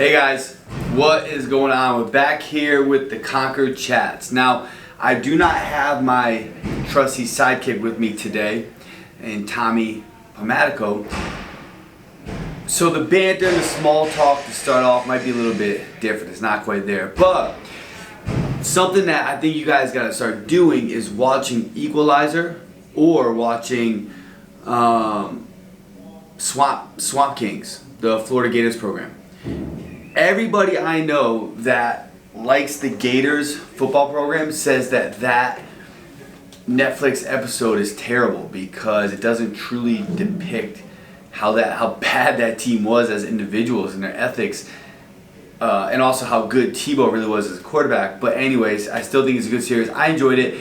Hey guys, what is going on? We're back here with the Conquer Chats. Now, I do not have my trusty sidekick with me today, and Tommy Pomatico. So the banter and the small talk to start off might be a little bit different. It's not quite there. But something that I think you guys gotta start doing is watching Equalizer or watching Swamp Kings, the Florida Gators program. Everybody I know that likes the Gators football program says that Netflix episode is terrible because it doesn't truly depict how bad that team was as individuals and their ethics, and also how good Tebow really was as a quarterback. But anyways, I still think it's a good series. I enjoyed it.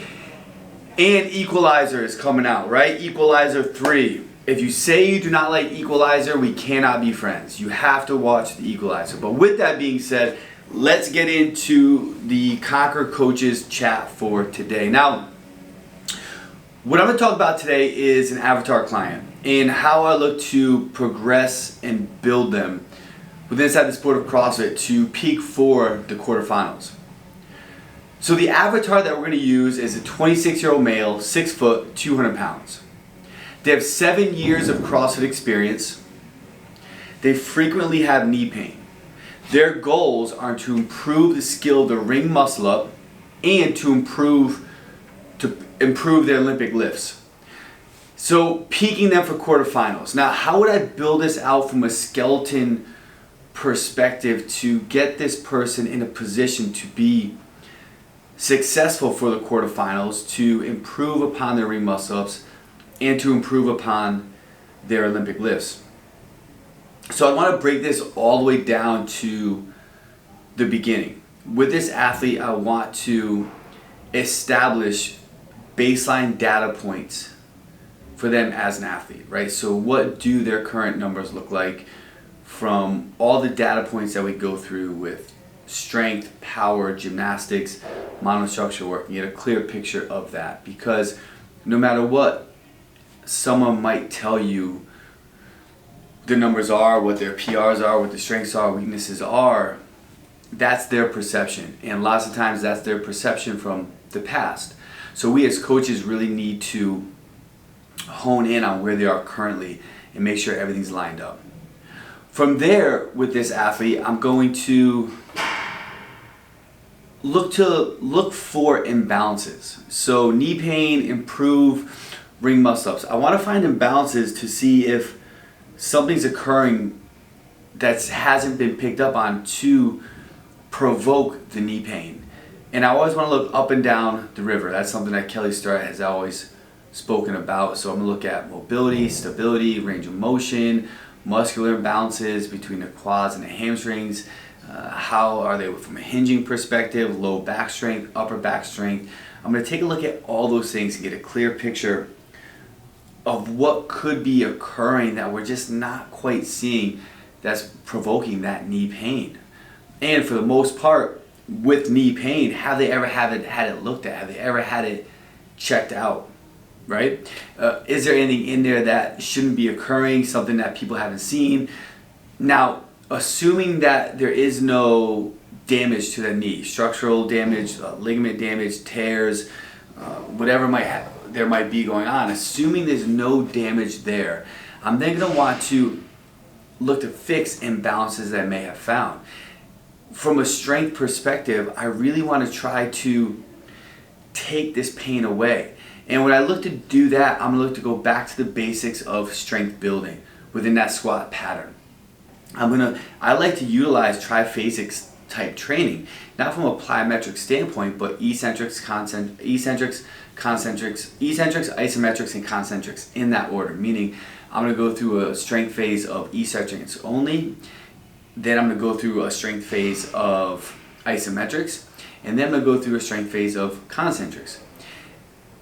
And Equalizer is coming out, right? Equalizer 3. If you say you do not like Equalizer, we cannot be friends. You have to watch the Equalizer. But with that being said, let's get into the Conquer Coaches chat for today. Now, what I'm going to talk about today is an avatar client and how I look to progress and build them inside the sport of CrossFit to peak for the quarterfinals. So the avatar that we're going to use is a 26-year-old male, 6 foot, 200 pounds. They have 7 years of CrossFit experience. They frequently have knee pain. Their goals are to improve the skill of the ring muscle up and to improve their Olympic lifts. So peaking them for quarterfinals. Now, how would I build this out from a skeleton perspective to get this person in a position to be successful for the quarterfinals, to improve upon their ring muscle ups, and to improve upon their Olympic lifts? So I want to break this all the way down to the beginning. With this athlete, I want to establish baseline data points for them as an athlete, right? So what do their current numbers look like from all the data points that we go through with strength, power, gymnastics, monostructure work, and get a clear picture of that. Because no matter what someone might tell you their numbers are, what their PRs are, what their strengths are, weaknesses are, that's their perception. And lots of times that's their perception from the past. So we as coaches really need to hone in on where they are currently and make sure everything's lined up. From there, with this athlete, I'm going to look for imbalances. So knee pain, improve ring muscle ups. I want to find imbalances to see if something's occurring that hasn't been picked up on to provoke the knee pain. And I always want to look up and down the river. That's something that Kelly Starrett has always spoken about. So I'm going to look at mobility, stability, range of motion, muscular imbalances between the quads and the hamstrings. How are they from a hinging perspective, low back strength, upper back strength. I'm going to take a look at all those things and get a clear picture of what could be occurring that we're just not quite seeing that's provoking that knee pain. And for the most part, with knee pain, have they ever had it looked at? Have they ever had it checked out? Right? Is there anything in there that shouldn't be occurring, something that people haven't seen? Now, assuming that there is no damage to the knee, structural damage, ligament damage, tears, whatever there might be going on, assuming there's no damage there, I'm then going to want to look to fix imbalances that I may have found. From a strength perspective, I really want to try to take this pain away. And when I look to do that, I'm going to look to go back to the basics of strength building within that squat pattern. I like to utilize triphasic type training, not from a plyometric standpoint, but eccentrics, isometrics, and concentrics in that order. Meaning, I'm going to go through a strength phase of eccentrics only, then I'm going to go through a strength phase of isometrics, and then I'm going to go through a strength phase of concentrics.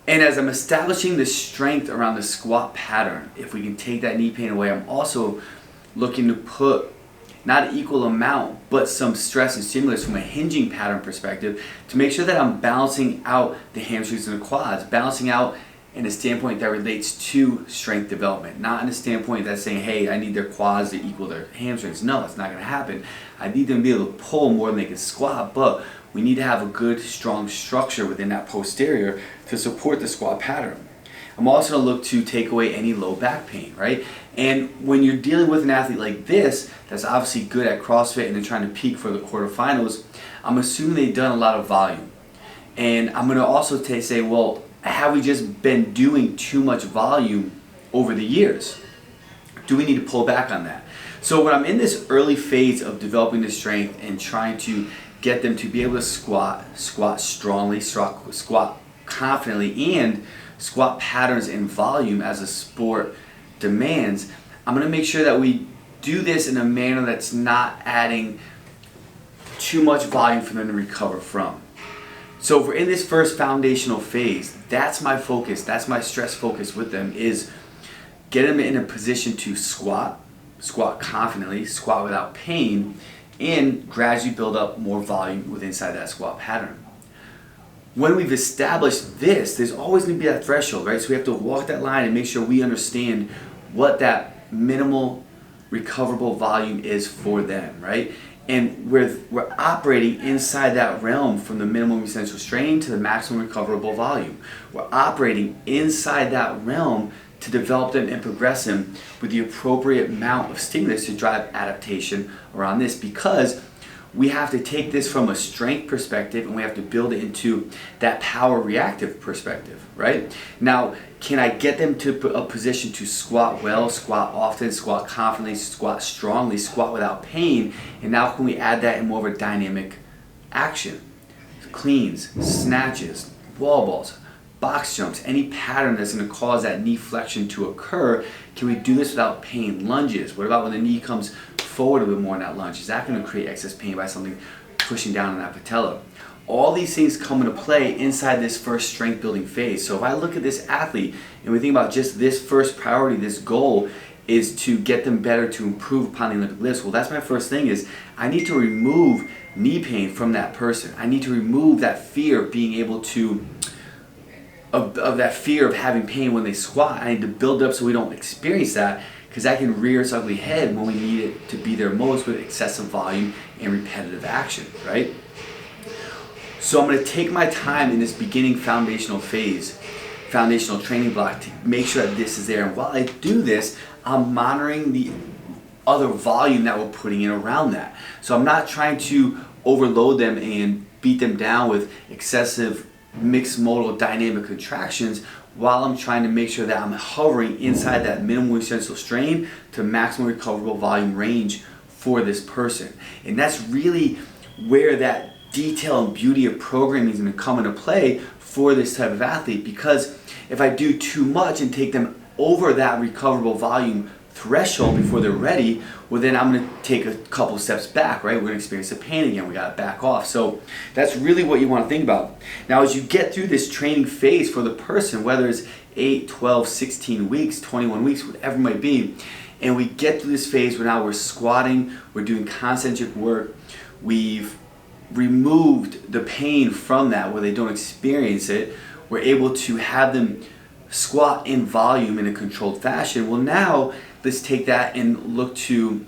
And as I'm establishing the strength around the squat pattern, if we can take that knee pain away, I'm also looking to put not an equal amount, but some stress and stimulus from a hinging pattern perspective to make sure that I'm balancing out the hamstrings and the quads, balancing out in a standpoint that relates to strength development, not in a standpoint that's saying, hey, I need their quads to equal their hamstrings. No, it's not going to happen. I need them to be able to pull more than they can squat, but we need to have a good, strong structure within that posterior to support the squat pattern. I'm also going to look to take away any low back pain, right? And when you're dealing with an athlete like this, that's obviously good at CrossFit and they're trying to peak for the quarterfinals, I'm assuming they've done a lot of volume. And I'm going to also say, well, have we just been doing too much volume over the years? Do we need to pull back on that? So when I'm in this early phase of developing the strength and trying to get them to be able to squat strongly, squat confidently, and squat patterns and volume as a sport demands, I'm going to make sure that we do this in a manner that's not adding too much volume for them to recover from. So if we're in this first foundational phase, that's my focus, that's my stress focus with them, is get them in a position to squat confidently, squat without pain, and gradually build up more volume within inside that squat pattern. When we've established this, there's always going to be that threshold, right? So we have to walk that line and make sure we understand what that minimal recoverable volume is for them, right? And we're operating inside that realm from the minimum essential strain to the maximum recoverable volume. We're operating inside that realm to develop them and progress them with the appropriate amount of stimulus to drive adaptation around this, because we have to take this from a strength perspective and we have to build it into that power reactive perspective, right? Now, can I get them to a position to squat well, squat often, squat confidently, squat strongly, squat without pain? And now can we add that in more of a dynamic action? Cleans, snatches, wall balls, box jumps, any pattern that's going to cause that knee flexion to occur. Can we do this without pain? Lunges. What about when the knee comes forward a bit more in that lunge? Is that going to create excess pain by something pushing down on that patella? All these things come into play inside this first strength building phase. So if I look at this athlete and we think about just this first priority, this goal is to get them better, to improve upon the Olympic lifts. Well, that's my first thing, is I need to remove knee pain from that person. I need to remove that fear of being able to of that fear of having pain when they squat. I need to build it up so we don't experience that, because that can rear its ugly head when we need it to be their most with excessive volume and repetitive action, right? So I'm going to take my time in this beginning foundational phase, foundational training block, to make sure that this is there. And while I do this, I'm monitoring the other volume that we're putting in around that. So I'm not trying to overload them and beat them down with excessive mixed modal dynamic contractions, while I'm trying to make sure that I'm hovering inside that minimum essential strain to maximum recoverable volume range for this person. And that's really where that detail and beauty of programming is going to come into play for this type of athlete, because if I do too much and take them over that recoverable volume threshold before they're ready, well, then I'm going to take a couple steps back, right? We're going to experience the pain again. We got to back off. So that's really what you want to think about. Now, as you get through this training phase for the person, whether it's 8, 12, 16 weeks, 21 weeks, whatever it might be, and we get through this phase where now we're squatting, we're doing concentric work, we've removed the pain from that where they don't experience it, we're able to have them squat in volume in a controlled fashion. Well, now let's take that and look to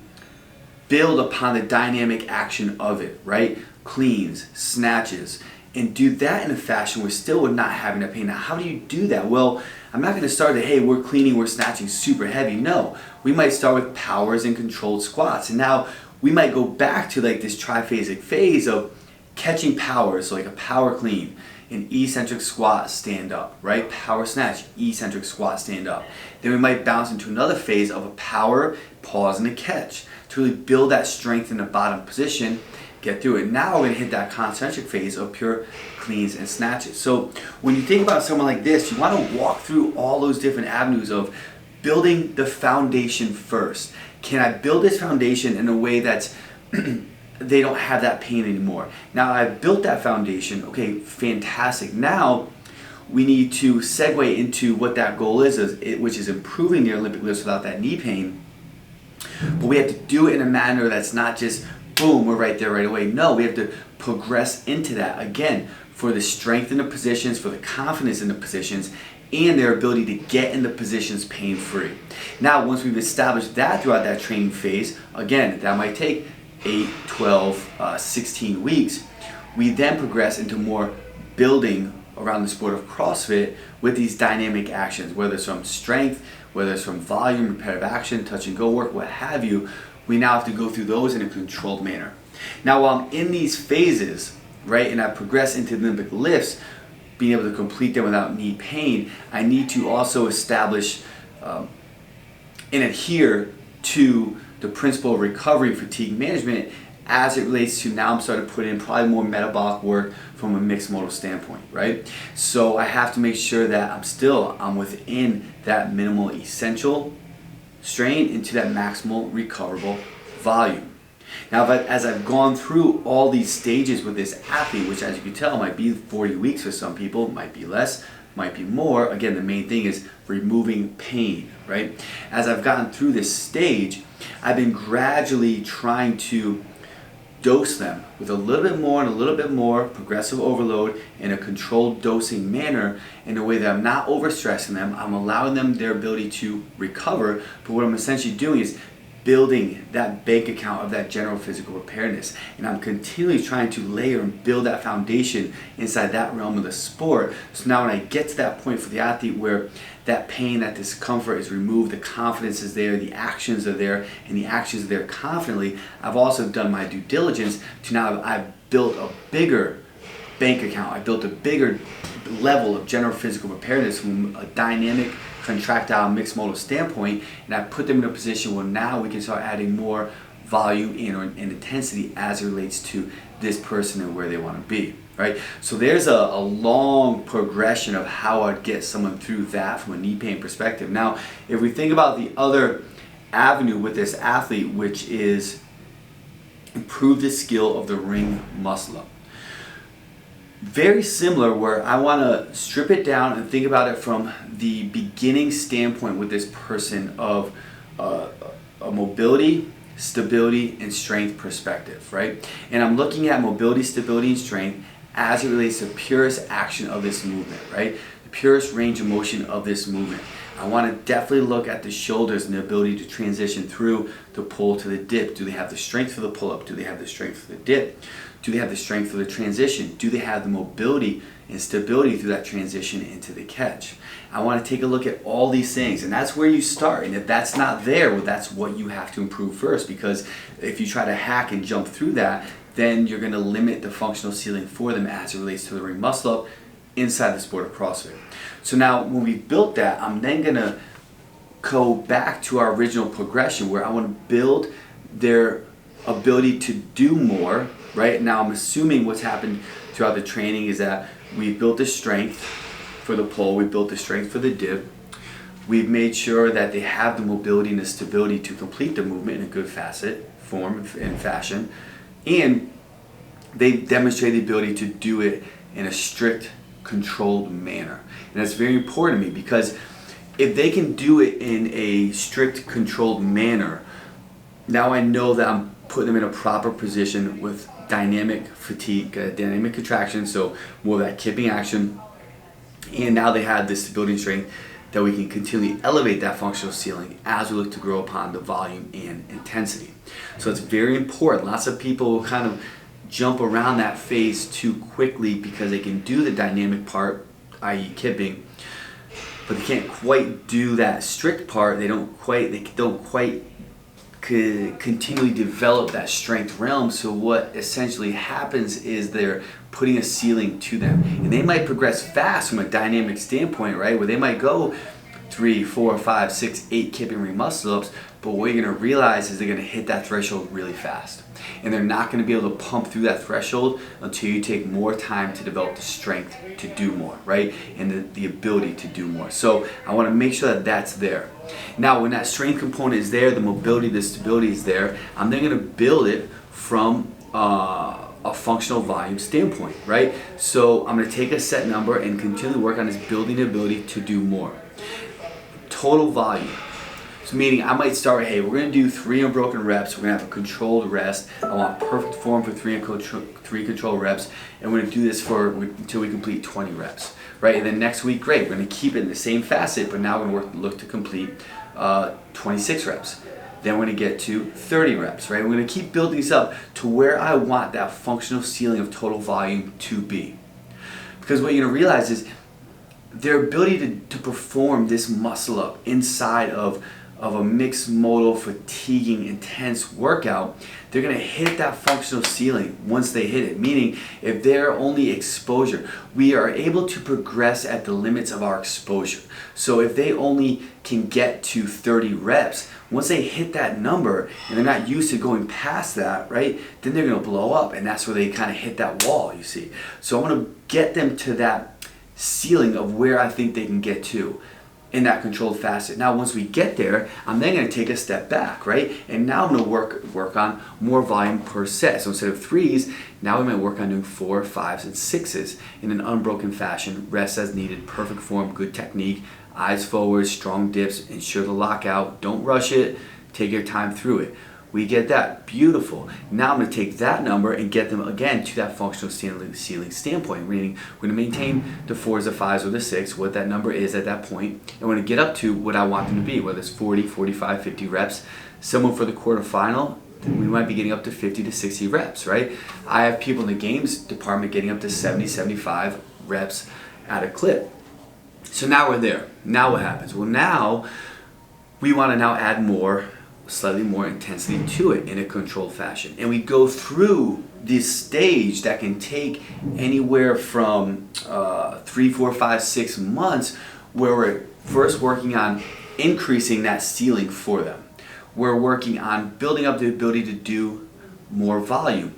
build upon the dynamic action of it, right? Cleans, snatches, and do that in a fashion where still we're not having that pain. Now, how do you do that? Well, I'm not going to start at, hey, we're cleaning, we're snatching super heavy. No, we might start with powers and controlled squats. And now we might go back to like this triphasic phase of catching powers, so like a power clean, an eccentric squat, stand up, right? Power snatch, eccentric squat, stand up. Then we might bounce into another phase of a power, pause, and a catch to really build that strength in the bottom position, get through it. Now we're going to hit that concentric phase of pure cleans and snatches. So when you think about someone like this, you want to walk through all those different avenues of building the foundation first. Can I build this foundation in a way that's they don't have that pain anymore? Now I've built that foundation, okay, fantastic. Now we need to segue into what that goal is, which is improving the Olympic lifts without that knee pain. But we have to do it in a manner that's not just, boom, we're right there right away. No, we have to progress into that, again, for the strength in the positions, for the confidence in the positions, and their ability to get into positions pain-free. Now, once we've established that throughout that training phase, again, that might take 8, 12, 16 weeks, we then progress into more building around the sport of CrossFit with these dynamic actions, whether it's from strength, whether it's from volume, repetitive action, touch and go work, what have you. We now have to go through those in a controlled manner. Now, while I'm in these phases, right, and I progress into the Olympic lifts, being able to complete them without knee pain, I need to also establish and adhere to the principle of recovery and fatigue management as it relates to now I'm starting to put in probably more metabolic work from a mixed modal standpoint, right? So I have to make sure that I'm within that minimal essential strain into that maximal recoverable volume. Now, as I've gone through all these stages with this athlete, which as you can tell might be 40 weeks for some people, might be less, might be more. Again, the main thing is removing pain, right? As I've gotten through this stage, I've been gradually trying to dose them with a little bit more and a little bit more progressive overload in a controlled dosing manner in a way that I'm not overstressing them. I'm allowing them their ability to recover, but what I'm essentially doing is building that bank account of that general physical preparedness, and I'm continually trying to layer and build that foundation inside that realm of the sport. So now when I get to that point for the athlete where that pain, that discomfort is removed, the confidence is there, the actions are there, and the actions are there confidently, I've also done my due diligence to now I've built a bigger bank account. I built a bigger level of general physical preparedness from a dynamic, contractile, mixed modal standpoint, and I put them in a position where now we can start adding more volume and intensity as it relates to this person and where they want to be, right? So there's a long progression of how I'd get someone through that from a knee pain perspective. Now, if we think about the other avenue with this athlete, which is improve the skill of the ring muscle up. Very similar, where I want to strip it down and think about it from the beginning standpoint with this person of a mobility, stability, and strength perspective, right? And I'm looking at mobility, stability, and strength as it relates to the purest action of this movement, right? The purest range of motion of this movement. I want to definitely look at the shoulders and the ability to transition through the pull to the dip. Do they have the strength for the pull-up? Do they have the strength for the dip? Do they have the strength for the transition? Do they have the mobility and stability through that transition into the catch? I want to take a look at all these things, and that's where you start. And if that's not there, well, that's what you have to improve first, because if you try to hack and jump through that, then you're going to limit the functional ceiling for them as it relates to the ring muscle up inside the sport of CrossFit. So now when we've built that, I'm then going to go back to our original progression where I want to build their ability to do more. Right now, I'm assuming what's happened throughout the training is that we've built the strength for the pull, we've built the strength for the dip, we've made sure that they have the mobility and the stability to complete the movement in a good form and fashion, and they've demonstrated the ability to do it in a strict, controlled manner. And that's very important to me, because if they can do it in a strict, controlled manner, now I know that I'm putting them in a proper position with dynamic fatigue, dynamic contraction, so more of that kipping action, and now they have this stability and strength that we can continually elevate that functional ceiling as we look to grow upon the volume and intensity. So it's very important. Lots of people kind of jump around that phase too quickly because they can do the dynamic part, i.e. kipping, but they can't quite do that strict part. They don't quite continually develop that strength realm. So what essentially happens is they're putting a ceiling to them, and they might progress fast from a dynamic standpoint, right, where they might go 3, 4, 5, 6, 8 kipping ring muscle ups, but what you're going to realize is they're going to hit that threshold really fast, and they're not going to be able to pump through that threshold until you take more time to develop the strength to do more, right, and the ability to do more. So I want to make sure that that's there. Now, when that strength component is there, the mobility, the stability is there, I'm then going to build it from a functional volume standpoint, right? So I'm going to take a set number and continually work on this building the ability to do more. Total volume. So meaning I might start with, hey, we're gonna do 3 unbroken reps, we're gonna have a controlled rest, I want perfect form for 3 controlled reps, and we're gonna do this until we complete 20 reps, right? And then next week, great, we're gonna keep it in the same facet, but now we're gonna look to complete 26 reps. Then we're gonna get to 30 reps, right? We're gonna keep building these up to where I want that functional ceiling of total volume to be. Because what you're gonna realize is their ability to perform this muscle up inside of a mixed modal, fatiguing, intense workout, they're gonna hit that functional ceiling once they hit it. Meaning, if they're only exposure, we are able to progress at the limits of our exposure. So if they only can get to 30 reps, once they hit that number and they're not used to going past that, right, then they're gonna blow up, and that's where they kind of hit that wall, you see. So I wanna get them to that ceiling of where I think they can get to in that controlled facet. Now once we get there, I'm then going to take a step back, right? And now I'm going to work on more volume per set. So instead of 3s, now we might work on doing 4, 5s, and 6s in an unbroken fashion, rest as needed, perfect form, good technique, eyes forward, strong dips, ensure the lockout, don't rush it, take your time through it. We get that, beautiful. Now I'm going to take that number and get them again to that functional ceiling standpoint, meaning we're going to maintain the 4s, the 5s, or the 6, what that number is at that point, and we're going to get up to what I want them to be, whether it's 40, 45, 50 reps. Someone for the quarterfinal, we might be getting up to 50 to 60 reps, right? I have people in the games department getting up to 70, 75 reps at a clip. So now we're there. Now what happens? Well, now we want to now add slightly more intensity to it in a controlled fashion. And we go through this stage that can take anywhere from 3, 4, 5, 6 months, where we're first working on increasing that ceiling for them. We're working on building up the ability to do more volume.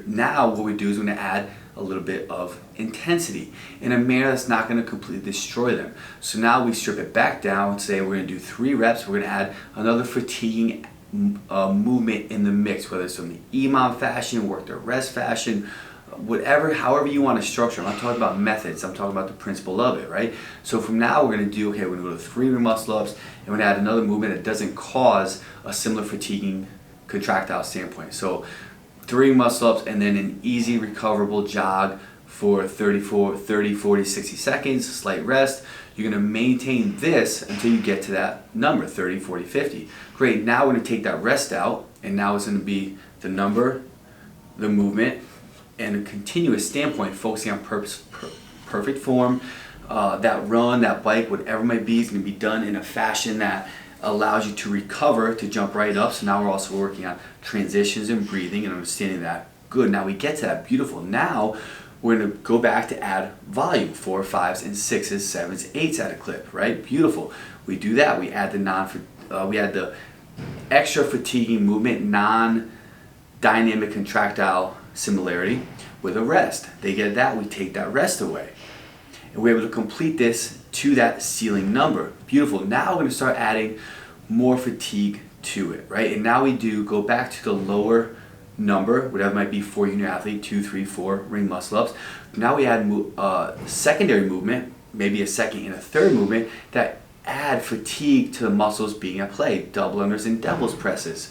Now what we do is we're going to add a little bit of intensity in a manner that's not going to completely destroy them. So now we strip it back down and say we're going to do 3 reps. We're going to add another fatiguing movement in the mix, whether it's from the EMOM fashion, work to rest fashion, however you want to structure. I'm not talking about methods, I'm talking about the principle of it, right? So from now we're going to do, okay, we're going to go to 3 muscle ups, and we're going to add another movement that doesn't cause a similar fatiguing contractile standpoint. So 3 muscle ups and then an easy recoverable jog for 30, 40, 60 seconds, slight rest. You're going to maintain this until you get to that number, 30, 40, 50. Great, now we're going to take that rest out, and now it's going to be the number, the movement, and a continuous standpoint, focusing on perfect form. That run, that bike, whatever it might be, is going to be done in a fashion that allows you to recover, to jump right up. So now we're also working on transitions and breathing and understanding that. Good, now we get to that, beautiful. Now we're going to go back to add volume, 4, 5s, and 6s, 7s, 8s at a clip, right? Beautiful. We do that, we add the extra fatiguing movement, non-dynamic contractile similarity with a rest. They get that, we take that rest away. And we're able to complete this to that ceiling number. Beautiful. Now we're going to start adding more fatigue to it, right? And now we go back to the lower number, whatever it might be for your athlete, 2, 3, 4 ring muscle ups. Now we add secondary movement, maybe a second and a third movement that add fatigue to the muscles being at play. Double unders and devil's presses.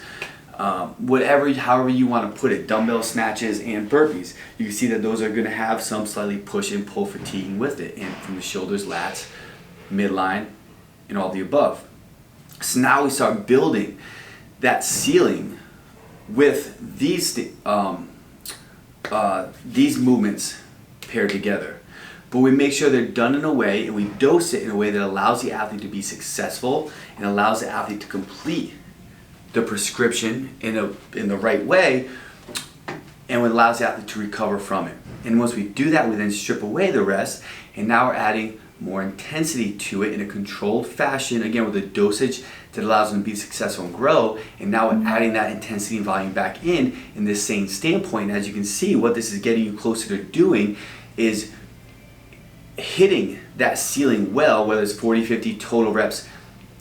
However you want to put it, dumbbell snatches and burpees. You can see that those are going to have some slightly push and pull fatiguing with it, and from the shoulders, lats, midline, and all the above. So now we start building that ceiling with these movements paired together. But we make sure they're done in a way, and we dose it in a way that allows the athlete to be successful and allows the athlete to complete the prescription in the right way, and it allows the athlete to recover from it. And once we do that, we then strip away the rest, and now we're adding more intensity to it in a controlled fashion, again with a dosage that allows them to be successful and grow. And now we're adding that intensity and volume back in this same standpoint. As you can see, what this is getting you closer to doing is hitting that ceiling well, whether it's 40, 50 total reps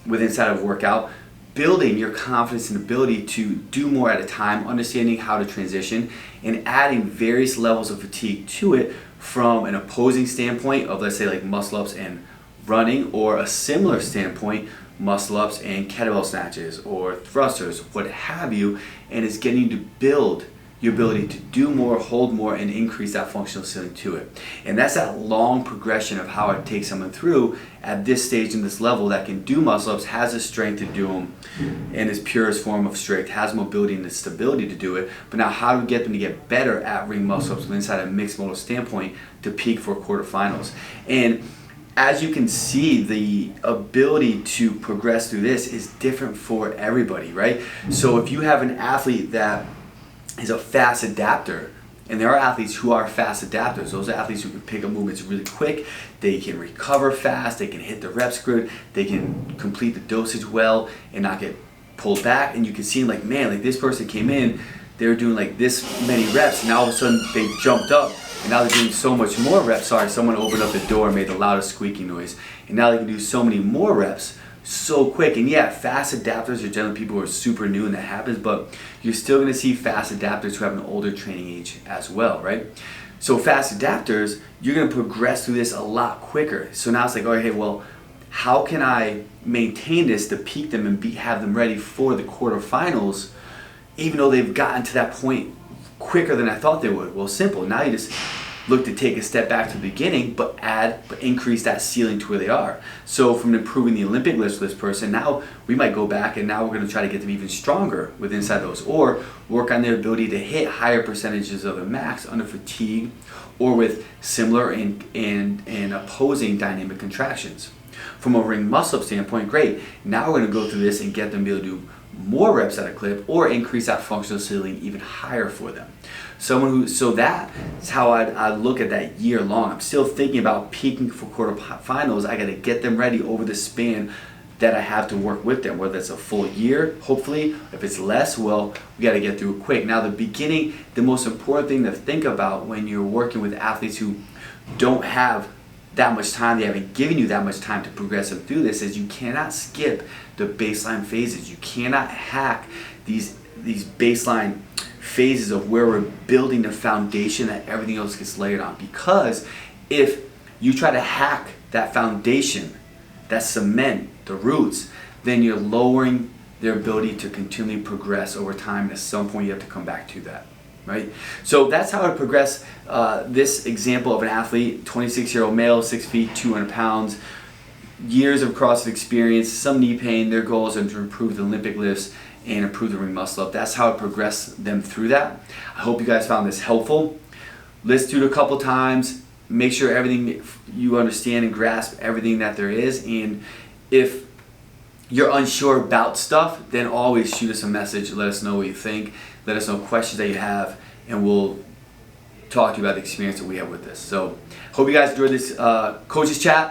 inside of a workout, building your confidence and ability to do more at a time, understanding how to transition, and adding various levels of fatigue to it from an opposing standpoint of, let's say, like muscle ups and running, or a similar standpoint, muscle ups and kettlebell snatches or thrusters, what have you, and it's getting you to build your ability to do more, hold more, and increase that functional ceiling to it. And that's that long progression of how I take someone through at this stage and this level that can do muscle ups, has the strength to do them in its purest form of strength, has mobility and the stability to do it, but now how do we get them to get better at ring muscle ups inside a mixed modal standpoint to peak for quarterfinals? And as you can see, the ability to progress through this is different for everybody, right? So if you have an athlete that is a fast adapter, and there are athletes who are fast adapters. Those are athletes who can pick up movements really quick, they can recover fast, they can hit the reps good, they can complete the dosage well and not get pulled back. And you can see like, man, like this person came in, they were doing like this many reps, and all of a sudden they jumped up and now they're doing so much more reps. Sorry, someone opened up the door and made the loudest squeaking noise. And now they can do so many more reps so quick. And yeah, fast adapters are generally people who are super new and that happens, but you're still going to see fast adapters who have an older training age as well, right? So fast adapters, you're going to progress through this a lot quicker. So now it's like, okay, well, how can I maintain this to peak them and have them ready for the quarterfinals, even though they've gotten to that point quicker than I thought they would? Well, simple. Now you just look to take a step back to the beginning, but increase that ceiling to where they are. So from improving the Olympic lifts for this person, now we might go back and now we're going to try to get them even stronger with inside those, or work on their ability to hit higher percentages of the max under fatigue or with similar and opposing dynamic contractions. From a ring muscle up standpoint, great. Now we're going to go through this and get them to be able to do more reps at a clip or increase that functional ceiling even higher for them. So that's how I look at that year long. I'm still thinking about peaking for quarterfinals. I got to get them ready over the span that I have to work with them, whether it's a full year, hopefully. If it's less, well, we got to get through it quick. Now, the beginning, the most important thing to think about when you're working with athletes who don't have that much time, they haven't given you that much time to progress them through this, is you cannot skip the baseline phases. You cannot hack these baseline phases of where we're building the foundation that everything else gets layered on. Because if you try to hack that foundation, that cement, the roots, then you're lowering their ability to continually progress over time, and at some point you have to come back to that, right? So that's how I progress this example of an athlete, 26-year-old male, 6 feet, 200 pounds, years of CrossFit experience, some knee pain. Their goals are to improve the Olympic lifts and improve the ring muscle up. That's how I progress them through that. I hope you guys found this helpful. Listen to it a couple times. Make sure everything you understand and grasp everything that there is. And if you're unsure about stuff, then always shoot us a message. Let us know what you think. Let us know questions that you have, and we'll talk to you about the experience that we have with this. So hope you guys enjoyed this coaches chat.